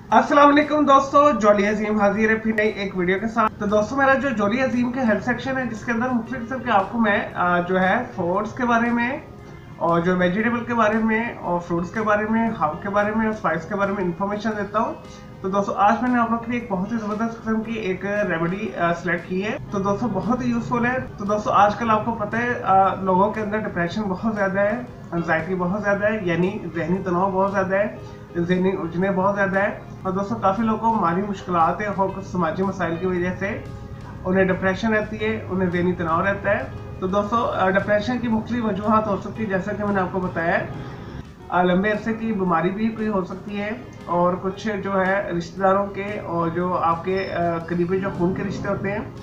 अस्सलाम वालेकुम दोस्तों, जॉली अजीम हाजिर है फिर नई एक वीडियो के साथ। तो दोस्तों, मेरा जो जॉली अजीम के हेल्थ सेक्शन है, जिसके अंदर मुख्तलिफ किस्म के आपको मैं जो है फ्रूट्स के बारे में और जो वेजिटेबल के बारे में और फ्रूट्स के बारे में, हर्ब के बारे में और स्पाइस के बारे में इंफॉर्मेशन देता हूँ। तो दोस्तों, आज मैंने आप लोग के लिए एक बहुत ही जबरदस्त किस्म की एक रेमेडी सेलेक्ट की है। तो दोस्तों, बहुत ही यूजफुल है। तो दोस्तों, आजकल आपको पता है लोगों के अंदर डिप्रेशन बहुत ज्यादा है, एंजाइटी बहुत ज्यादा है, यानी जहनी तनाव बहुत ज्यादा है, जहनी उलझने बहुत ज्यादा है। और दोस्तों, काफी लोगों को माली मुश्किलात है और कुछ समाजी मसाइल की वजह से उन्हें डिप्रेशन रहती है, उन्हें जहनी तनाव रहता है। तो दोस्तों, डिप्रेशन की मुख्तलिफ वजूहत हो सकती है, जैसा कि मैंने आपको बताया है। लंबे अरसे की बीमारी भी कोई हो सकती है, और कुछ जो है रिश्तेदारों के और जो आपके करीबी जो खून के रिश्ते होते हैं,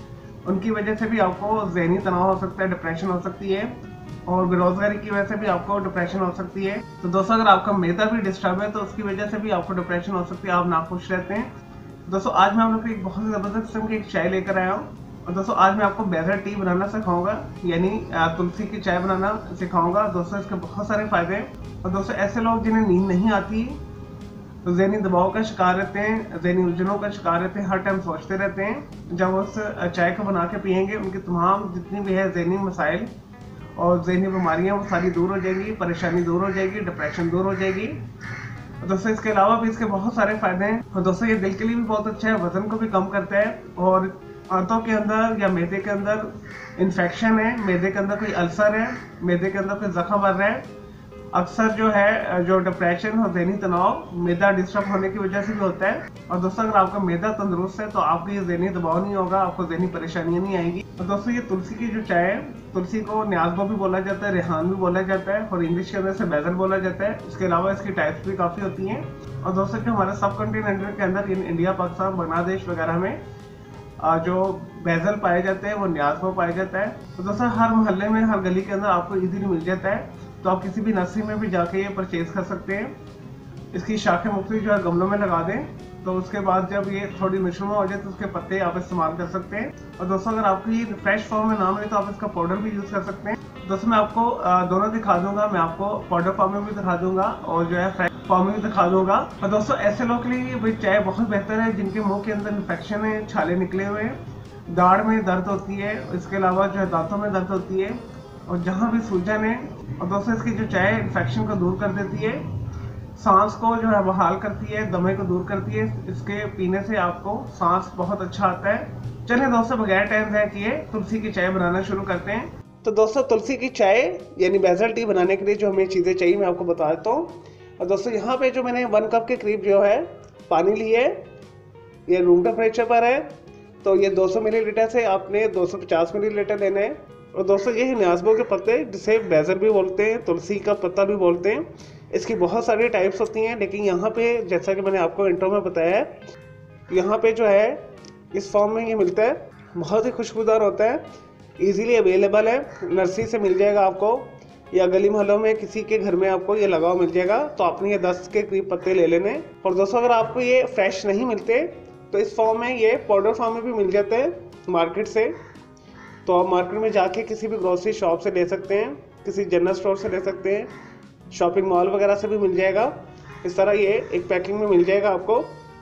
उनकी वजह से भी आपको जहनी तनाव हो सकता है, डिप्रेशन हो सकती है। और बेरोजगारी की वजह से भी आपको डिप्रेशन हो सकती है। तो दोस्तों, अगर आपका मैदा भी डिस्टर्ब है तो उसकी वजह से भी आपको डिप्रेशन हो सकती है, आप नाखुश रहते हैं। दोस्तों, आज मैं आप लोग को एक बहुत जबरदस्त किस्म की एक चाय लेकर आया हूँ। और दोस्तों, आज मैं आपको बेहतर टी बनाना सिखाऊंगा, यानी तुलसी की चाय बनाना सिखाऊंगा। दोस्तों, इसके बहुत सारे फायदे हैं। और दोस्तों, ऐसे लोग जिन्हें नींद नहीं आती, तो जहनी दबाव का शिकार रहते हैं, जहनी उलझनों का शिकार रहते हैं, हर टाइम सोचते रहते हैं, जब उस चाय को बना के पियेंगे, उनकी तमाम जितनी भी है जहनी मसाइल और जहनी बीमारियां वो सारी दूर हो जाएंगी, परेशानी दूर हो जाएगी, डिप्रेशन दूर हो जाएगी। दोस्तों, इसके अलावा भी इसके बहुत सारे फायदे हैं। और दोस्तों, ये दिल के लिए भी बहुत अच्छा है, वजन को भी कम करता है। और आंतों के अंदर या मैदे के अंदर इन्फेक्शन है, मैदे के अंदर कोई अल्सर है, मैदे के अंदर कोई जख्म बन रहा है, अक्सर जो है जो डिप्रेशन और जहनी तनाव मैदा डिस्टर्ब होने की वजह से भी होता है। और दोस्तों, अगर आपका मैदा तंदुरुस्त है तो आपको ये जहनी दबाव नहीं होगा, आपको जहनी परेशानियां नहीं आएंगी। और दोस्तों, ये तुलसी की जो चाय है, तुलसी को न्याज़बो भी बोला जाता है, रेहान भी बोला जाता है, और इंग्लिश के अंदर से बैजल बोला जाता है। इसके अलावा इसकी टाइप्स भी काफ़ी होती हैं। और दोस्तों, जो हमारे सब कॉन्टिनेंट के अंदर इंडिया, पाकिस्तान, बांग्लादेश वगैरह में जो बैजल पाए जाते हैं वो न्याज़बो पाया जाता है। तो दोस्तों, हर मोहल्ले में, हर गली के अंदर आपको इजीली मिल जाता है। तो आप किसी भी नर्सरी में भी जाके ये परचेज कर सकते हैं। इसकी शाखें मुख्तलिफ जो है गमलों में लगा दें, तो उसके बाद जब ये थोड़ी नशुमा हो जाए तो उसके पत्ते आप इस्तेमाल कर सकते हैं। और दोस्तों, अगर आपको ये फ्रेश फॉर्म में ना मिले तो आप इसका पाउडर भी यूज़ कर सकते हैं। दोस्तों, मैं आपको दोनों दिखा दूंगा, मैं आपको पाउडर फॉर्म में भी दिखा दूंगा और जो है फ्रेश फॉर्म में भी दिखा दूंगा। और दोस्तों, ऐसे लोग के लिए ये चाय बहुत बेहतर है जिनके मुंह के अंदर इन्फेक्शन है, छाले निकले हुए हैं, दाढ़ में दर्द होती है, इसके अलावा जो है दांतों में दर्द होती है, और जहाँ भी सूजन है। और दोस्तों, इसकी जो चाय इन्फेक्शन को दूर कर देती है, सांस को जो है बहाल करती है, दमे को दूर करती है। इसके पीने से आपको सांस बहुत अच्छा आता है। चलिए दोस्तों, बगैर टाइम ज़ाया किए तुलसी की चाय बनाना शुरू करते हैं। तो दोस्तों, तुलसी की चाय यानी बैजल टी बनाने के लिए जो हमें चीज़ें चाहिए मैं आपको बता देता हूँ। और दोस्तों, यहाँ पे जो मैंने 1 कप के करीब जो है पानी ली है, ये रूम टेम्परेचर पर है। तो ये 200 मिलीलीटर से आपने 250 मिलीलीटर लेना है। और दोस्तों, ये है न्याज़बो के पत्ते, जिसे बैजल भी बोलते हैं, तुलसी का पत्ता भी बोलते हैं। इसकी बहुत सारी टाइप्स होती हैं, लेकिन यहाँ पे जैसा कि मैंने आपको इंट्रो में बताया है, यहाँ पे जो है इस फॉर्म में ये मिलता है, बहुत ही खुशबूदार होता है, इजीली अवेलेबल है, नर्सरी से मिल जाएगा आपको, या गली मोहल्लों में किसी के घर में आपको ये लगा हुआ मिल जाएगा। तो आपने ये 10 के करीब पत्ते ले लेने। और दोस्तों, अगर आपको ये फ्रेश नहीं मिलते तो इस फॉर्म में ये पाउडर फॉर्म में भी मिल जाते हैं मार्केट से। तो आप मार्केट में जाके किसी भी ग्रोसरी शॉप से ले सकते हैं, किसी जनरल स्टोर से ले सकते हैं, शॉपिंग मॉल वगैरह से भी मिल जाएगा। इस तरह ये एक पैकिंग में मिल जाएगा आपको।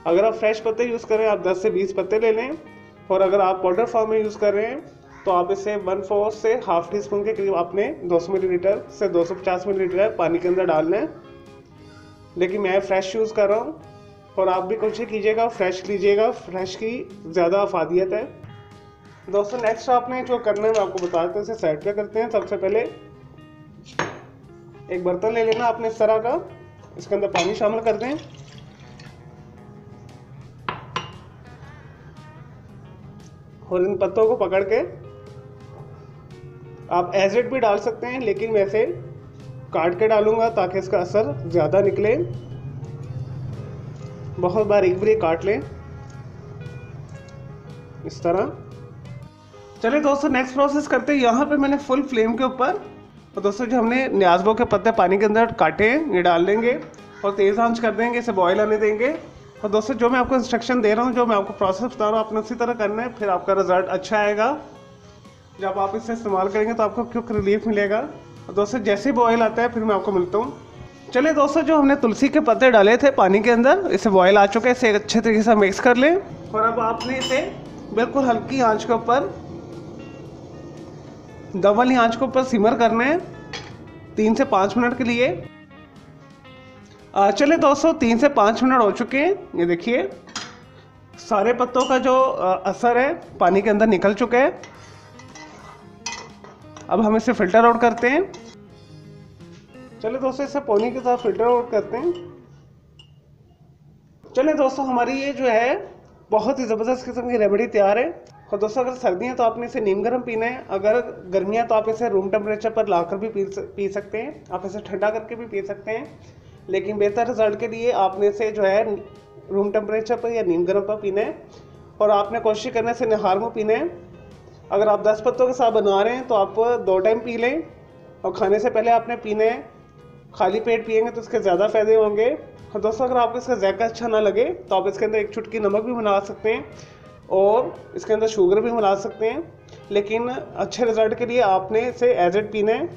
अगर आप फ्रेश पत्ते यूज़ करें, आप 10 से 20 पत्ते ले लें। और अगर आप पाउडर फॉर्म में यूज़ कर रहे हैं तो आप इसे 1/4 से हाफ टी स्पून के करीब आपने 200 मिलीलीटर से 250 मिलीलीटर पानी के अंदर डालना है। लेकिन मैं फ्रेश यूज़ कर रहा हूँ, और आप भी कोशिश कीजिएगा फ्रेश लीजिएगा, फ्रेश की ज़्यादा अफादियत है। दोस्तों, नेक्स्ट आपने जो करना है मैं आपको बता देता हूँ, इसे साइड पे करते हैं। सबसे पहले एक बर्तन ले लेना आपने इस तरह का, इसके अंदर पानी शामिल कर दें, और इन पत्तों को पकड़ के आप एज इट भी डाल सकते हैं, लेकिन मैं इसे काट के डालूंगा ताकि इसका असर ज़्यादा निकले। बहुत बारीक बारीक काट लें इस तरह। चलिए दोस्तों, नेक्स्ट प्रोसेस करते हैं। यहाँ पे मैंने फुल फ्लेम के ऊपर, और दोस्तों, जो हमने न्याज़बो के पत्ते पानी के अंदर काटे हैं ये डाल देंगे और तेज़ आंच कर देंगे, इसे बॉयल आने देंगे। और दोस्तों, जो मैं आपको इंस्ट्रक्शन दे रहा हूँ, जो मैं आपको प्रोसेस बता रहा हूँ, आपने उसी तरह करना है, फिर आपका रिजल्ट अच्छा आएगा। जब आप इसे इस्तेमाल करेंगे तो आपको क्विक रिलीफ मिलेगा। और दोस्तों, जैसे ही बॉयल आता है फिर मैं आपको मिलता हूँ। चलिए दोस्तों, जो हमने तुलसी के पत्ते डाले थे पानी के अंदर, इसे बॉयल आ चुके हैं, इसे अच्छे तरीके से मिक्स कर लें। और अब आपने इसे बिल्कुल हल्की आंच के ऊपर, डबल ही आंच के ऊपर सिमर करना है 3 से 5 मिनट के लिए। चलिए दोस्तों, 3 से 5 मिनट हो चुके हैं। ये देखिए सारे पत्तों का जो असर है पानी के अंदर निकल चुका है। अब हम इसे फिल्टर आउट करते हैं। चलिए दोस्तों, इसे पानी के साथ फिल्टर आउट करते हैं। चलिए दोस्तों, हमारी ये जो है बहुत ही ज़बरदस्त किस्म की रेमेडी तैयार है। और दोस्तों, अगर सर्दी है तो आपने इसे नीम गर्म पीना है, अगर गर्मियाँ तो आप इसे रूम टेम्परेचर पर लाकर भी पी सकते हैं, आप इसे ठंडा करके भी पी सकते हैं। लेकिन बेहतर रिजल्ट के लिए आपने इसे जो है रूम टेम्परेचर पर या नीम गर्म पर पीना है। और आपने कोशिश करना है इसे निहार में पीना है। अगर आप 10 पत्तों के साथ बना रहे हैं तो आप 2 टाइम पी लें, और खाने से पहले आपने पीना है। खाली पेट पिएंगे तो इसके ज़्यादा फायदे होंगे। और दोस्तों, अगर आपको इसका जायका अच्छा ना लगे तो आप इसके अंदर 1 चुटकी नमक भी मिला सकते हैं और इसके अंदर शुगर भी मिला सकते हैं। लेकिन अच्छे रिजल्ट के लिए आपने इसे एज इट पीना है।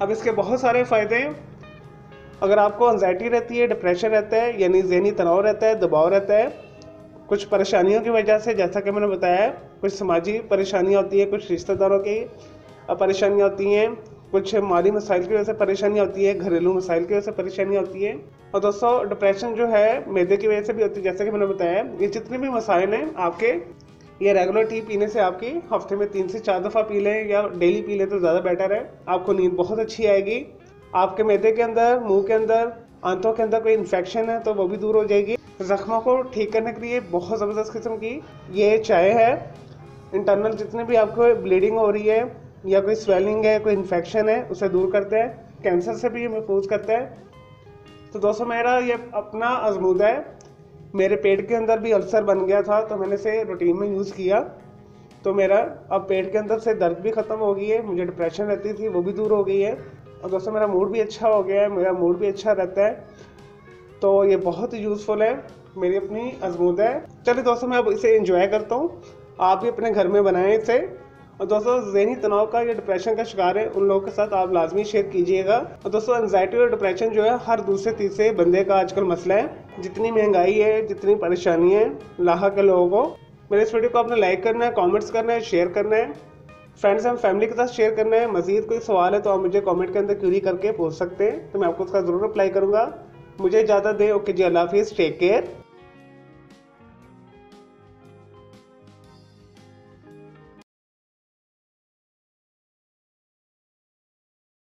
अब इसके बहुत सारे फ़ायदे हैं। अगर आपको एंजाइटी रहती है, डिप्रेशन रहता है, यानी ज़हनी तनाव रहता है, दबाव रहता है, कुछ परेशानियों की वजह से, जैसा कि मैंने बताया, कुछ समाजी परेशानियाँ होती है, कुछ रिश्तेदारों की परेशानियाँ होती हैं, कुछ माली मसाइल की वजह से परेशानियाँ होती है, घरेलू मसाइल की वजह से परेशानियाँ होती है। और दोस्तों, डिप्रेशन जो है मैदे की वजह से भी होती है, जैसा कि मैंने बताया। ये जितने भी मसाइल हैं आपके, ये रेगुलर टी पीने से आपकी हफ्ते में 3 से 4 दफ़ा पी लें या डेली पी लें तो ज़्यादा बेटर है। आपको नींद बहुत अच्छी आएगी। आपके मैदे के अंदर, मुंह के अंदर, आंतों के अंदर कोई इन्फेक्शन है तो वो भी दूर हो जाएगी। जख्मों को ठीक करने के लिए बहुत ज़बरदस्त किस्म की ये चाय है। इंटरनल जितने भी आपको ब्लीडिंग हो रही है या कोई स्वेलिंग है, कोई इन्फेक्शन है, उसे दूर करता है। कैंसर से भी ये महफूज करता है। तो दोस्तों, मेरा ये अपना आजमूदा है। मेरे पेट के अंदर भी अल्सर बन गया था तो मैंने इसे रूटीन में यूज़ किया, तो मेरा अब पेट के अंदर से दर्द भी ख़त्म हो गई है। मुझे डिप्रेशन रहती थी, वो भी दूर हो गई है। और दोस्तों, मेरा मूड भी अच्छा हो गया है, मेरा मूड भी अच्छा रहता है। तो ये बहुत ही यूज़फुल है, मेरी अपनी आजमूदा है। चलिए दोस्तों, मैं अब इसे एंजॉय करता हूँ। आप भी अपने घर में बनाएं इसे। और दोस्तों, ज़हनी तनाव का या डिप्रेशन का शिकार है उन लोगों के साथ आप लाजमी शेयर कीजिएगा। और दोस्तों, एंजाइटी और डिप्रेशन जो है हर दूसरे तीसरे बंदे का आजकल मसला है। जितनी महंगाई है, जितनी परेशानी है लाहा के लोगों को, मेरे इस वीडियो को आपने लाइक करना है, कमेंट्स करना है, शेयर करना है, फ्रेंड्स एंड फैमिली के साथ शेयर करना है। मज़ीद कोई सवाल है तो आप मुझे कमेंट के अंदर क्यूरी करके पूछ सकते हैं, तो मैं आपको उसका ज़रूर रिप्लाई करूँगा। मुझे इजाज़त दें। ओके जी, अल्लाह हाफिज़, टेक केयर।